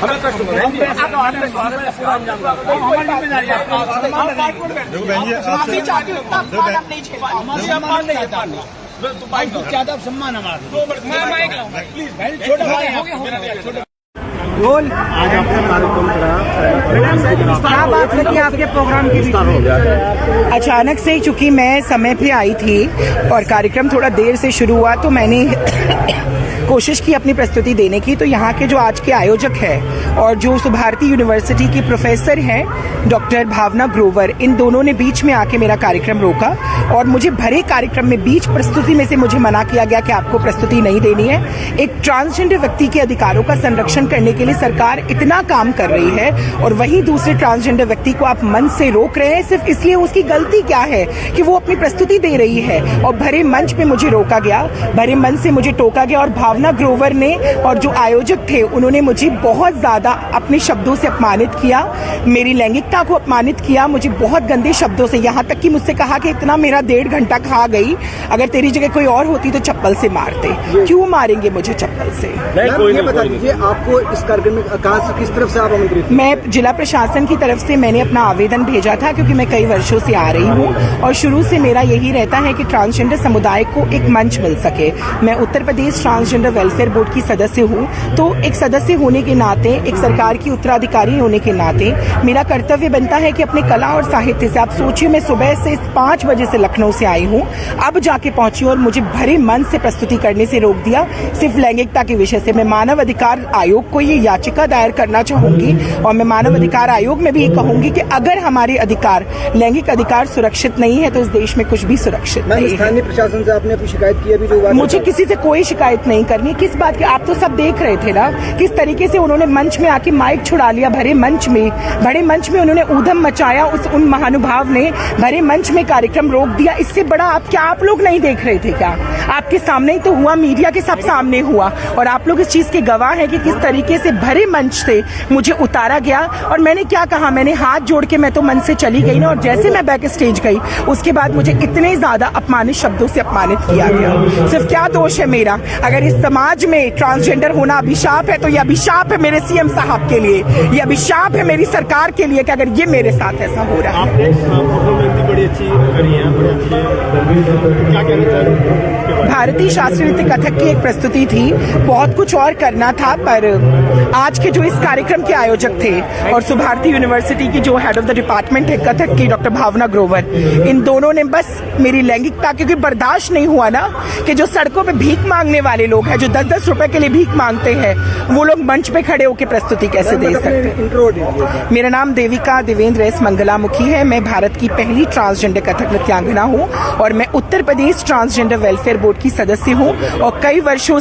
हमें कष्ट हो रहा है। ज्यादा सम्मान हमारा रोल आज आपने कार्यक्रम क्या बात है कि आपके प्रोग्राम की अचानक से, चूंकि मैं समय पे आई थी और कार्यक्रम थोड़ा देर से शुरू हुआ, तो मैंने कोशिश की अपनी प्रस्तुति देने की। तो यहाँ के जो आज के आयोजक हैं और जो सुभारती यूनिवर्सिटी की प्रोफेसर हैं डॉक्टर भावना ग्रोवर, इन दोनों ने बीच में आके मेरा कार्यक्रम रोका और मुझे भरे कार्यक्रम में बीच प्रस्तुति में से मुझे मना किया गया कि आपको प्रस्तुति नहीं देनी है। एक ट्रांसजेंडर व्यक्ति के अधिकारों का संरक्षण करने के लिए सरकार इतना काम कर रही है और वहीं दूसरे ट्रांसजेंडर व्यक्ति को आप मंच से रोक रहे हैं सिर्फ इसलिए। उसकी गलती क्या है कि वो अपनी प्रस्तुति दे रही है और भरे मंच पे मुझे रोका गया, भरे मंच से मुझे टोका गया। और भावना ग्रोवर ने और जो आयोजक थे उन्होंने मुझे बहुत ज्यादा अपने शब्दों से अपमानित किया, मेरी लैंगिकता को अपमानित किया, मुझे बहुत गंदे शब्दों से, यहाँ तक कि मुझसे कहा कि इतना मेरा 1.5 घंटा खा गई, अगर तेरी जगह कोई और होती तो चप्पल से मारते। क्यों मारेंगे मुझे चप्पल से? ये बता दीजिए, आपको इस कार्यक्रम में कहाँ से, किस तरफ से आप आमंत्रित? मैं जिला प्रशासन की तरफ से मैंने अपना आवेदन भेजा था, क्योंकि मैं कई वर्षों से आ रही हूँ और शुरू से मेरा यही रहता है कि ट्रांसजेंडर समुदाय को एक मंच मिल सके। मैं Uttar Pradesh transgender welfare board की सदस्य हूँ, तो एक सदस्य होने के नाते, एक सरकार की उत्तराधिकारी होने के नाते मेरा कर्तव्य बनता है कि अपने कला और साहित्य से, आप सोचिए मैं सुबह से 5 बजे से लखनऊ से आई हूँ, अब जाके पहुंची और मुझे भरे मन से प्रस्तुति करने से रोक दिया सिर्फ लैंगिकता के विषय से। मैं मानव अधिकार आयोग को ये याचिका दायर करना चाहूंगी और मैं मानव अधिकार आयोग में भी ये कहूंगी कि अगर हमारे अधिकार, लैंगिक अधिकार सुरक्षित नहीं है तो इस देश में कुछ भी सुरक्षित नहीं है। स्थानीय प्रशासन से आपने अपनी शिकायत की? अभी जो मुझे किसी से कोई शिकायत नहीं करनी। किस बात की? आप तो सब देख रहे थे ना किस तरीके से उन्होंने मंच में आके माइक छुड़ा लिया। भरे मंच में उन्होंने ऊधम मचाया। उन महानुभाव ने भरे मंच में कार्यक्रम रोक दिया। इससे बड़ा आप लोग नहीं देख रहे थे क्या? आपके सामने ही तो हुआ, मीडिया के सब सामने हुआ और आप लोग इस चीज के गवाह हैं कि किस तरीके से भरे मंच से मुझे उतारा गया। और मैंने क्या कहा, मैंने हाथ जोड़ के मैं तो मंच से चली गई ना, और जैसे मैं बैक स्टेज गई उसके बाद मुझे इतने ज्यादा अपमानित शब्दों से अपमानित किया गया। सिर्फ क्या दोष है मेरा? अगर इस समाज में ट्रांसजेंडर होना अभिशाप है तो ये अभिशाप है मेरे सीएम साहब के लिए, ये अभिशाप है मेरी सरकार के लिए कि अगर ये मेरे साथ ऐसा हो रहा है। बड़ी अच्छी करी है, बड़ी अच्छी, क्या कहना चाहिए? भारतीय शास्त्रीय नृत्य कथक की एक प्रस्तुति थी, बहुत कुछ और करना था, पर आज के जो इस कार्यक्रम के आयोजक थे और सुभारती यूनिवर्सिटी की जो हेड ऑफ द डिपार्टमेंट है कथक की डॉक्टर भावना ग्रोवर, इन दोनों ने बस मेरी लैंगिकता, क्योंकि बर्दाश्त नहीं हुआ ना कि जो सड़कों पे भीख मांगने वाले लोग हैं, जो 10-10 रुपए के लिए भीख मांगते हैं, वो लोग मंच पे खड़े होकर प्रस्तुति कैसे दे सकते हैं। मेरा नाम देविका देवेंद्र एस मंगलामुखी है। मैं भारत की पहली ट्रांसजेंडर कथक नृत्यांगना हूँ और मैं Uttar Pradesh transgender welfare board की सदस्य हूँ। और कई वर्षों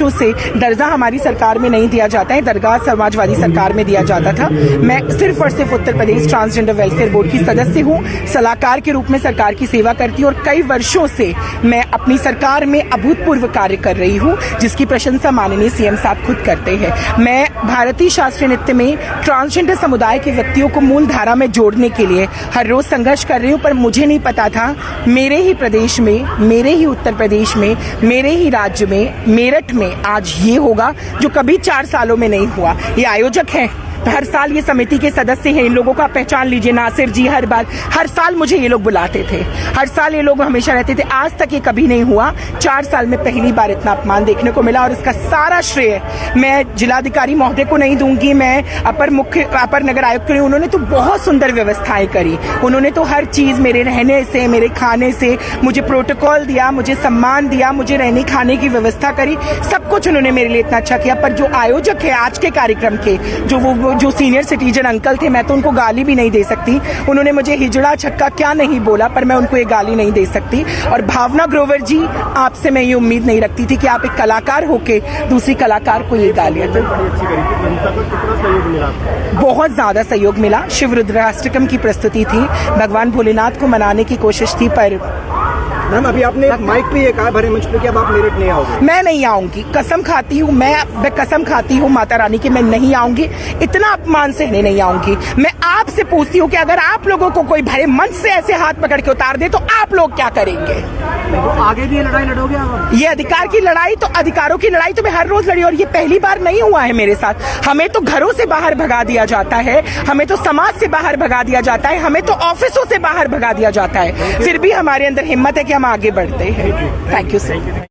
से दर्जा हमारी सरकार में नहीं दिया जाता है, दरगाह समाजवादी सरकार में दिया जाता था। मैं सिर्फ और सिर्फ Uttar Pradesh transgender welfare board की सदस्य हूँ, सलाहकार के रूप में सरकार की सेवा करती हूँ और कई वर्षों से मैं अपनी सरकार में अभूतपूर्व कार्य कर रही हूँ, जिसकी प्रशंसा माननीय सीएम साहब खुद करते हैं। मैं भारतीय शास्त्रीय नृत्य में ट्रांसजेंडर समुदाय के व्यक्तियों को मूल धारा में जोड़ने के लिए हर रोज संघर्ष कर रही हूँ, पर मुझे नहीं पता था मेरे ही प्रदेश में, मेरे ही उत्तर प्रदेश में, मेरे ही राज्य में, मेरठ में आज ये होगा जो कभी 4 सालों में नहीं हुआ। ये आयोजक हैं, हर साल ये समिति के सदस्य हैं, इन लोगों का पहचान लीजिए, नासिर जी, हर साल मुझे ये लोग बुलाते थे, हर साल ये लोग हमेशा रहते थे। आज तक ये कभी नहीं हुआ, 4 साल में पहली बार इतना अपमान देखने को मिला और इसका सारा श्रेय मैं जिलाधिकारी महोदय को नहीं दूंगी, मैं अपर नगर आयुक्त को नहीं। उन्होंने तो बहुत सुंदर व्यवस्थाएं करी, उन्होंने तो हर चीज, मेरे रहने से, मेरे खाने से, मुझे प्रोटोकॉल दिया, मुझे सम्मान दिया, मुझे रहने खाने की व्यवस्था करी, सब कुछ उन्होंने मेरे लिए इतना अच्छा किया। पर जो आयोजक है आज के कार्यक्रम के, जो सीनियर सिटीजन अंकल थे, मैं तो उनको गाली भी नहीं दे सकती। उन्होंने मुझे हिजड़ा छक्का क्या नहीं बोला, पर मैं उनको ये गाली नहीं दे सकती। और भावना ग्रोवर जी, आपसे मैं ये उम्मीद नहीं रखती थी कि आप एक कलाकार होके दूसरी कलाकार को ये गालियां दें। बहुत ज्यादा सहयोग मिला। शिव रुद्राष्टकम की प्रस्तुति थी, भगवान भोलेनाथ को मनाने की कोशिश थी, पर मैम अभी आपने माइक पे ये कहा भरे मंच पे कि अब आप मेरठ नहीं आओगे। मैं नहीं आऊंगी, कसम खाती हूँ, मैं कसम खाती हूँ माता रानी की, मैं नहीं आऊंगी, इतना अपमान सहने नहीं आऊंगी। मैं आपसे पूछती हूँ कि अगर आप लोगों को कोई भरे मंच से ऐसे हाथ पकड़ के उतार दे तो आप लोग क्या करेंगे? तो आगे भी ये लड़ाई लड़ोगे आप? ये अधिकार की लड़ाई तो अधिकारों की लड़ाई तो मैं हर रोज लड़ी और ये पहली बार नहीं हुआ है मेरे साथ। हमें तो घरों से बाहर भगा दिया जाता है, हमें तो समाज से बाहर भगा दिया जाता है, हमें तो ऑफिसों से बाहर भगा दिया जाता है, फिर भी हमारे अंदर हिम्मत है कि हम आगे बढ़ते हैं। Thank you sir.